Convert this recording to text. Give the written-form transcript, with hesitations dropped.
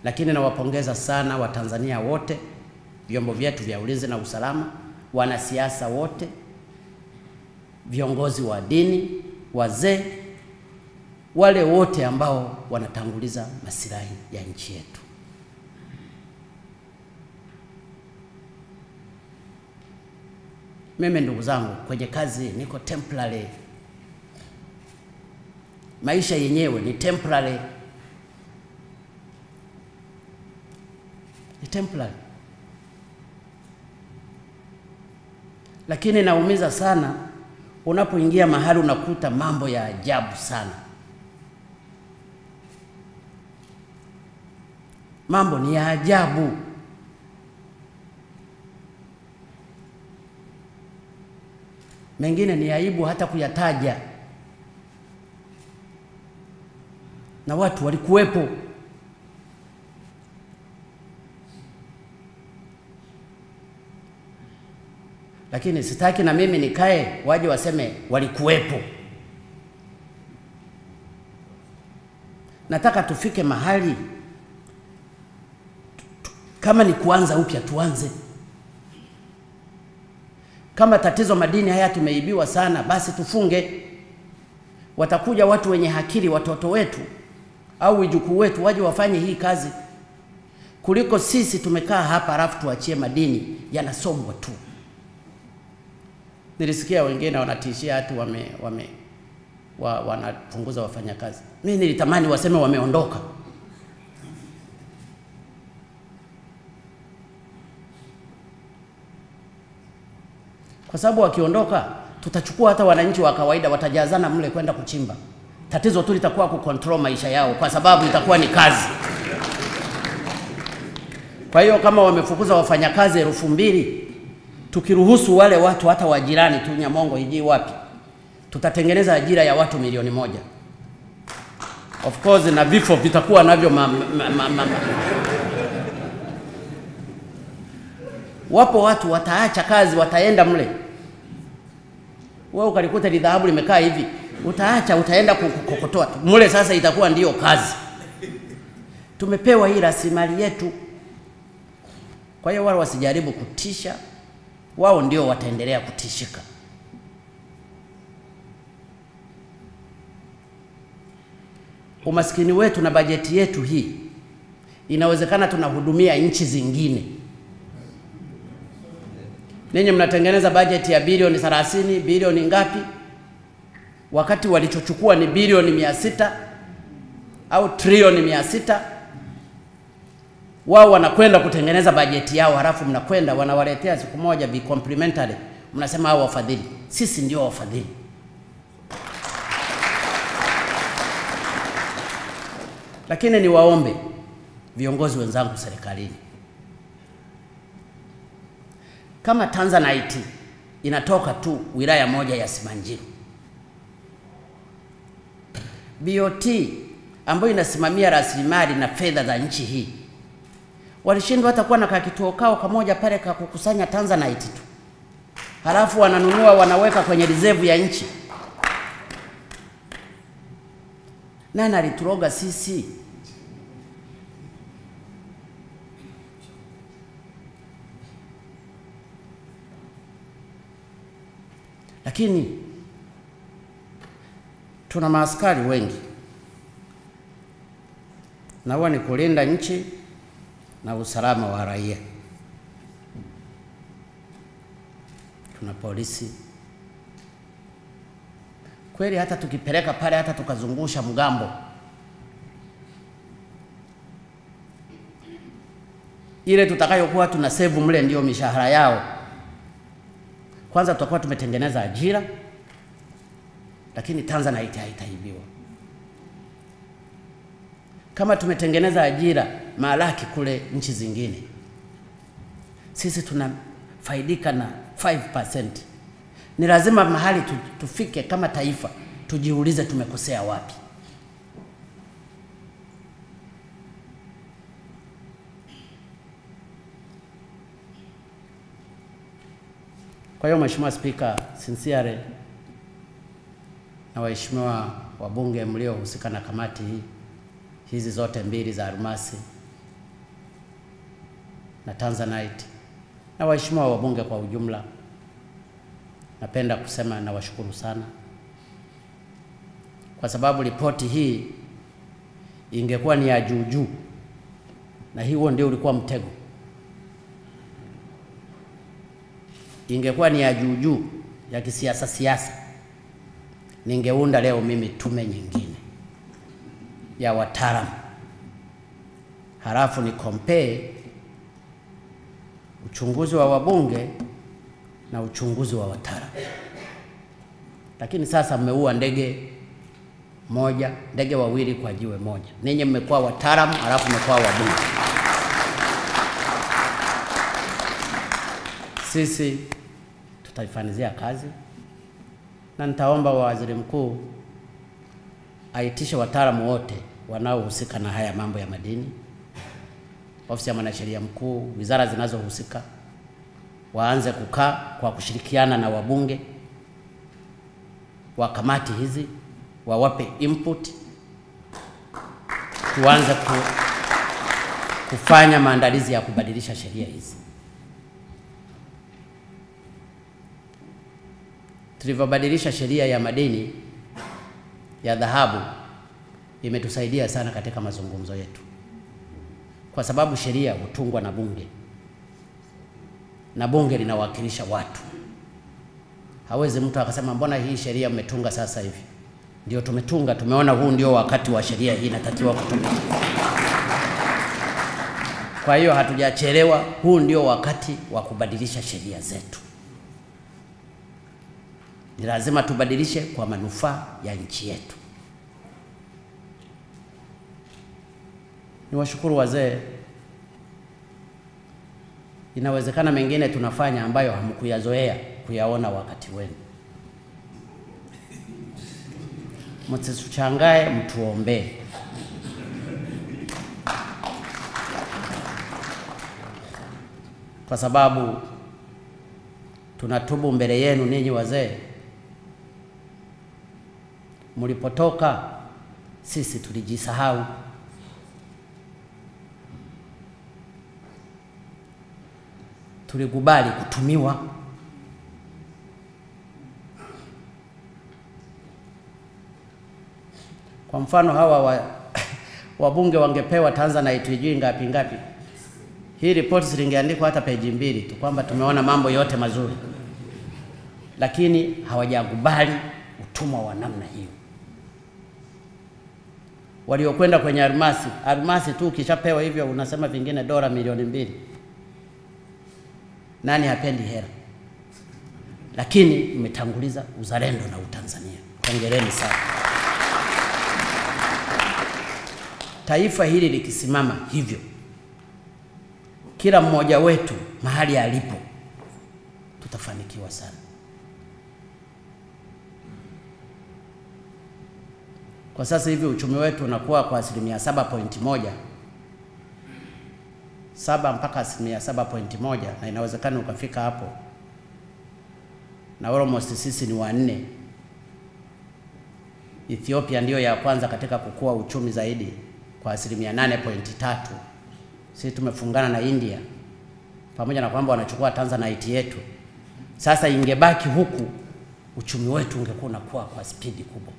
Lakini nawapongeza sana Watanzania wote, vyombo vyetu vya ulinzi na usalama, wanasiasa wote, viongozi wa dini, wazee, wale wote ambao wanatanguliza maslahi ya nchi yetu. Mimi ndugu zangu, kwenye kazi niko temporary. Maisha yenyewe ni temporary. Ni temporary. Lakini naumiza sana unapoingia mahali unakuta mambo ya ajabu sana. Mambo ni ya ajabu. Mengine ni aibu hata kuyataja. Na watu walikuwepo. Lakini sitaki na mimi nikae waje waseme walikuwepo. Nataka tufike mahali kama ni kuanza upya tuanze. Kama tatizo madini haya tumeibiwa sana, basi tufunge. Watakuja watu wenye akili, watoto wetu au wajukuu wetu waje wafanye hii kazi, kuliko sisi tumekaa hapa alafu tuachie madini yanasombwa tu. Nilisikia wengine wanatishia hatu wanapunguza wafanyakazi. Mimi nilitamani waseme wameondoka. Kwa sababu wakiondoka tutachukua hata wananchi wa kawaida, watajazana mle kwenda kuchimba. Tatizo tu litakuwa kucontrol maisha yao, kwa sababu itakuwa ni kazi. Kwa hiyo kama wamefukuza wafanyakazi 2,000, tukiruhusu wale watu hata wa jirani tu Nyamongo hiji wapi, tutatengeneza ajira ya watu 1,000,000. Of course na vifo vitakuwa navyo Wapo watu wataacha kazi, wataenda mle. Wewe ukalikuta ni dhahabu limekaa hivi, utaacha utaenda kukokotoa mle, sasa itakuwa ndiyo kazi. Tumepewa hii rasilimali yetu. Kwa hiyo wale wasijaribu kutisha, wao ndio wataendelea kutishika. Umaskini wetu na bajeti yetu hii, inawezekana tunahudumia nchi zingine. Ninyi mnatengeneza bajeti ya bilioni 30, bilioni ngapi? Wakati walichochukua ni bilioni 600 au trilioni 600. Wao wanakwenda kutengeneza bajeti yao, halafu mnakwenda wanawaletea siku moja bi complimentary. Mnasema hao wafadhili. Sisi ndio wafadhili. Lakini niwaombe viongozi wenzangu serikalini, kama Tanzanite inatoka tu wilaya moja ya Simanjiro, BOT ambayo inasimamia rasilimali na fedha za nchi hii, walishindwa hata kuwa na kituo kao kamoja pale kukusanya Tanzanite tu, halafu wananunua wanaweka kwenye reserve ya nchi. Nani alituroga sisi? Lakini tuna maaskari wengi, na huwa ni kulinda nchi na usalama wa raia. Tuna polisi. Kweli hata tukipeleka pale, hata tukazungusha mgambo, ile tutakayokuwa tuna save mle ndio mishahara yao. Kwanza tutakuwa tumetengeneza ajira, lakini Tanzanite haitaibiwa. Kama tumetengeneza ajira malaki kule nchi zingine, sisi tunafaidika na 5%. Ni lazima mahali tufike kama taifa, tujiulize tumekosea wapi. Kwa hiyo Mheshimiwa Spika, sincerely, na waheshimiwa wabunge mliohusika na kamati hizi zote mbili za almasi, na Tanzanite na waheshimiwa wabunge kwa ujumla, napenda kusema nawashukuru sana, kwa sababu ripoti hii ingekuwa ni ya juu na hiyo ndio ulikuwa mtego. Ingekuwa ni ya juu ya kisiasa, ningeunda leo mimi tume nyingine ya wataalamu, halafu ni compare uchunguzi wa wabunge na uchunguzi wa wataalamu. Lakini sasa mmeua ndege wawili kwa jiwe moja. Ninyi mmekuwa wataalamu, halafu mmekuwa wabunge. Sisi tutaifanyia kazi, na nitaomba waziri mkuu aitishe wataalamu wote wanaohusika na haya mambo ya madini, ofisi ya mwanasheria mkuu, wizara zinazohusika, waanze kukaa kwa kushirikiana na wabunge wa kamati hizi, wawape input, tuanze kufanya maandalizi ya kubadilisha sheria hizi. Tulivyobadilisha sheria ya madini ya dhahabu imetusaidia sana katika mazungumzo yetu, kwa sababu sheria hutungwa na bunge, na bunge linawakilisha watu. Hawezi mtu akasema mbona hii sheria mmetunga sasa hivi? Ndio tumetunga, tumeona huu ndio wakati wa sheria hii inatakiwa kutumika. Kwa hiyo hatujachelewa, huu ndio wakati wa kubadilisha sheria zetu. Ni lazima tubadilishe kwa manufaa ya nchi yetu. Niwashukuru wazee. Inawezekana mengine tunafanya ambayo hamkuyazoea kuyaona wakati wenu. Msichangae, mtuombee. Kwa sababu tunatubu mbele yenu ninyi wazee. Mlipotoka sisi tulijisahau. Tulikubali kutumiwa. Kwa mfano hawa wabunge wangepewa Tanzanite ijui ngapi. Hii report zilingeandikwa hata peji 2 tu kwamba tumeona mambo yote mazuri. Lakini hawajakubali utumwa wa namna hiyo. Waliokwenda kwenye almasi tu kishapewa hivyo unasema vingine dola milioni 2. Nani hapendi hela? Lakini mmetanguliza uzalendo na Utanzania. Hongereni sana. Taifa hili likisimama hivyo, kila mmoja wetu mahali alipo, tutafanikiwa sana. Kwa sasa hivi uchumi wetu unakuwa kwa 7.1, 7 mpaka 7.1, na inawezekana ukafika hapo, na almost sisi ni 4. Ethiopia ndio ya kwanza katika kukua uchumi zaidi kwa 8.3. Sisi tumefungana na India, pamoja na kwamba wanachukua Tanzanite yetu. Sasa ingebaki huku, uchumi wetu ungekuwa unakuwa kwa spidi kubwa.